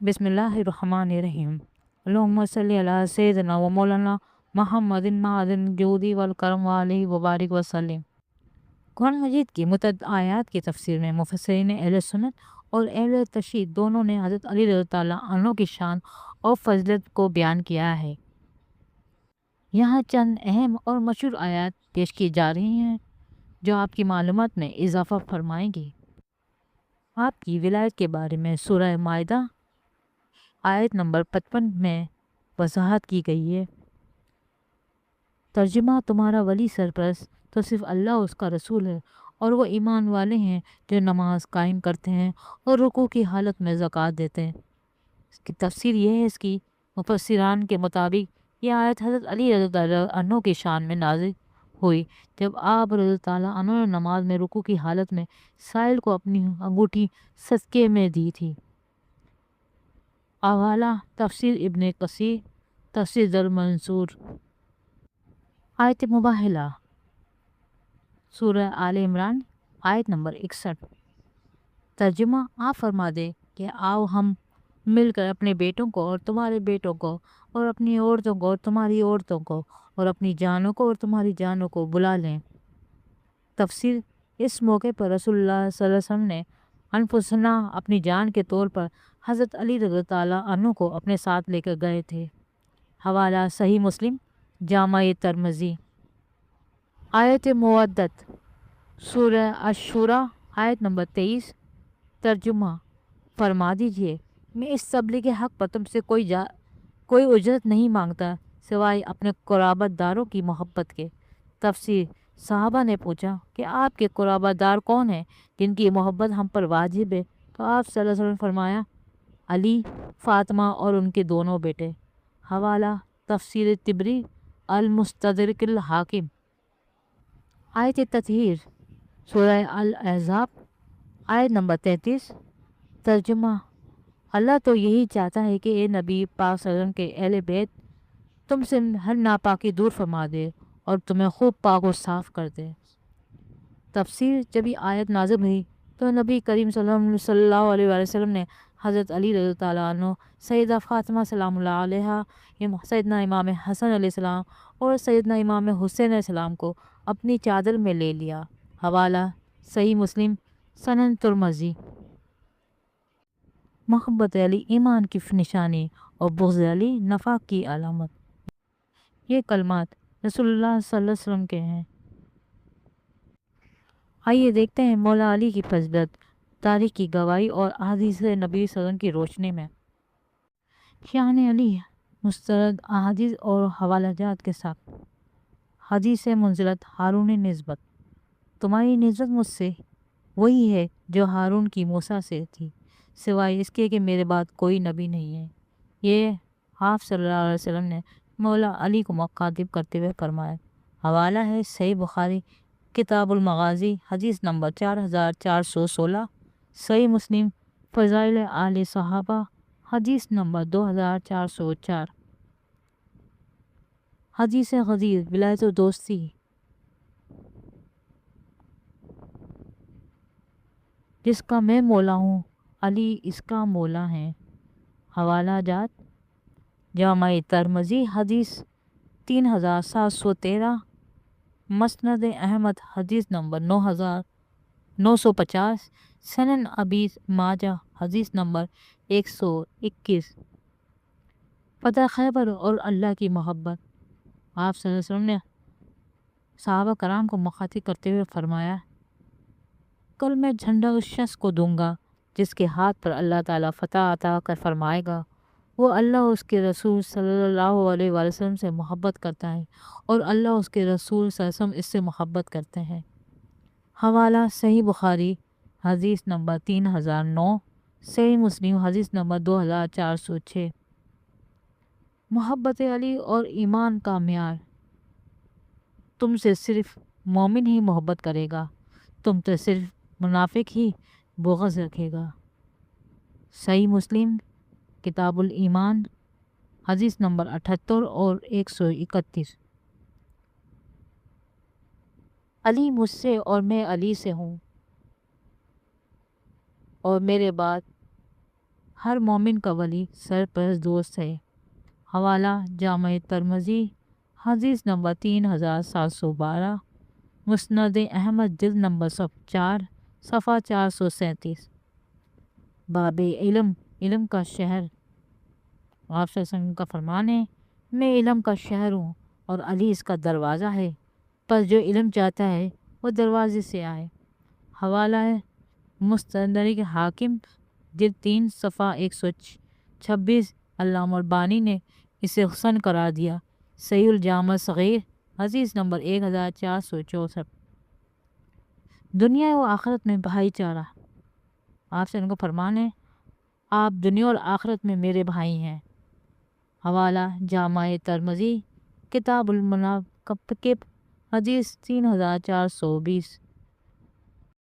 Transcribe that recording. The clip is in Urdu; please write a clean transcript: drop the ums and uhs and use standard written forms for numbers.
بسم اللہ الرحمن الرحیم۔ اللہم صلی علی سیدنا و مولانا محمد معدن جودی والکرم علیہ وبارک وسلم۔ قرآن مجید کی متعدد آیات کی تفسیر میں مفسرین اہل سنت اور اہل تشیع دونوں نے حضرت علی رضی اللہ عنہ کی شان اور فضیلت کو بیان کیا ہے۔ یہاں چند اہم اور مشہور آیات پیش کی جا رہی ہیں جو آپ کی معلومات میں اضافہ فرمائیں گی۔ آپ کی ولایت کے بارے میں سورہ مائدہ آیت نمبر 55 میں وضاحت کی گئی ہے۔ ترجمہ: تمہارا ولی سرپرست تو صرف اللہ اس کا رسول ہے، اور وہ ایمان والے ہیں جو نماز قائم کرتے ہیں اور رکوع کی حالت میں زکوٰۃ دیتے ہیں۔ اس کی تفسیر یہ ہے، اس کی مفسران کے مطابق یہ آیت حضرت علی رضی اللہ عنہ کی شان میں نازل ہوئی جب آپ رضی اللہ عنہ نے نماز میں رکوع کی حالت میں سائل کو اپنی انگوٹھی صدقے میں دی تھی۔ حوالہ: تفسیر ابن کثیر، تفسیر در منصور۔ آیت مباہلہ سورہ آل عمران آیت نمبر 61۔ ترجمہ: آپ فرما دیں کہ آؤ ہم مل کر اپنے بیٹوں کو اور تمہارے بیٹوں کو اور اپنی عورتوں کو اور تمہاری عورتوں کو اور اپنی جانوں کو اور تمہاری جانوں کو بلا لیں۔ تفسیر: اس موقع پر رسول اللہ صلی اللہ علیہ وسلم نے انفسنا اپنی جان کے طور پر حضرت علی رضی اللہ عنہ کو اپنے ساتھ لے کر گئے تھے۔ حوالہ: صحیح مسلم، جامع ترمذی۔ آیت مودت سورہ الشورى آیت نمبر 23۔ ترجمہ: فرما دیجئے میں اس تبلیغ حق پر تم سے کوئی اجرت نہیں مانگتا سوائے اپنے قرابت داروں کی محبت کے۔ تفسیر: صحابہ نے پوچھا کہ آپ کے قرابت دار کون ہیں جن کی محبت ہم پر واجب ہے؟ تو آپ صلی اللہ علیہ وسلم نے فرمایا، علی، فاطمہ اور ان کے دونوں بیٹے۔ حوالہ: تفسیر طبری، المستدرک الحاکم۔ آیت تطہیر سورہ الاحزاب آیت نمبر 33۔ ترجمہ: اللہ تو یہی چاہتا ہے کہ اے نبی پاک صلی اللہ علیہ وسلم کے اہل بیت تم سے ہر ناپاکی دور فرما دے اور تمہیں خوب پاک و صاف کر دے۔ تفسیر: جب یہ آیت نازل ہوئی تو نبی کریم صلی اللہ علیہ وسلم نے حضرت علی رضی اللہ عنہ، سیدہ فاطمہ سلام اللہ علیہا، سیدنا امام حسن علیہ السلام اور سیدنا امام حسین علیہ السلام کو اپنی چادر میں لے لیا۔ حوالہ: صحیح مسلم، سنن ترمذی۔ محبت علی ایمان کی نشانی اور بغض علی نفاق کی علامت۔ یہ کلمات رسول اللہ صلی اللہ علیہ وسلم کے ہیں۔ آئیے دیکھتے ہیں مولا علی کی فضیلت تاریخ کی گواہی اور احادیث نبی صلی اللہ علیہ وسلم کی روشنی میں۔ شان علی مستند احادیث اور حوالہ جات کے ساتھ۔ حدیث منزلت ہارون نسبت: تمہاری نسبت مجھ سے وہی ہے جو ہارون کی موسیٰ سے تھی، سوائے اس کے کہ میرے بعد کوئی نبی نہیں ہے۔ یہ آپ صلی اللہ علیہ وسلم نے مولا علی کو مخاطب کرتے ہوئے فرمایا۔ حوالہ ہے صحیح بخاری کتاب المغازی حدیث نمبر 4416، صحیح مسلم فضائل آل صحابہ حدیث نمبر 2404۔ حدیث غدیر ولایت و دوستی: جس کا میں مولا ہوں علی اس کا مولا ہے۔ حوالہ جات: جامع ترمذی حدیث 3713، مسند احمد حدیث نمبر 9950، سنن ابی ماجہ حدیث نمبر 121۔ فتح خیبر اور اللہ کی محبت: آپ صلی اللہ علیہ وسلم نے صحابہ کرام کو مخاطب کرتے ہوئے فرمایا، کل میں جھنڈا اس شخص کو دوں گا جس کے ہاتھ پر اللہ تعالیٰ فتح عطا کر فرمائے گا، وہ اللہ اس کے رسول صلی اللہ علیہ وسلم سے محبت کرتا ہے اور اللہ اس کے رسول صلی اللہ علیہ وسلم اس سے محبت کرتے ہیں۔ حوالہ صحیح بخاری حدیث نمبر 3009، صحیح مسلم حدیث نمبر 2406۔ محبت علی اور ایمان کا معیار: تم سے صرف مومن ہی محبت کرے گا، تم سے صرف منافق ہی بغض رکھے گا۔ صحیح مسلم کتاب الایمان حدیث نمبر 78 اور 131۔ علی مجھ سے اور میں علی سے ہوں، اور میرے بعد ہر مومن کا ولی سرپرست دوست ہے۔ حوالہ جامع ترمذی حدیث نمبر 3712، مسند احمد جلد نمبر 4 صفحہ 437۔ باب علم، علم کا شہر۔ آپ صلی اللہ علیہ وسلم کا فرمان ہے، میں علم کا شہر ہوں اور علی اس کا دروازہ ہے، پس جو علم چاہتا ہے وہ دروازے سے آئے۔ حوالہ ہے مستدرک حاکم جلد 3 صفحہ 126۔ علامہ البانی نے اسے حسن قرار دیا۔ صحیح الجامع صغیر حدیث نمبر 1464۔ دنیا و آخرت میں بھائی چارہ۔ آپ سے ان کو فرمان ہے، آپ دنیا اور آخرت میں میرے بھائی ہیں۔ حوالہ جامع ترمذی کتاب المناقب حدیث 3420۔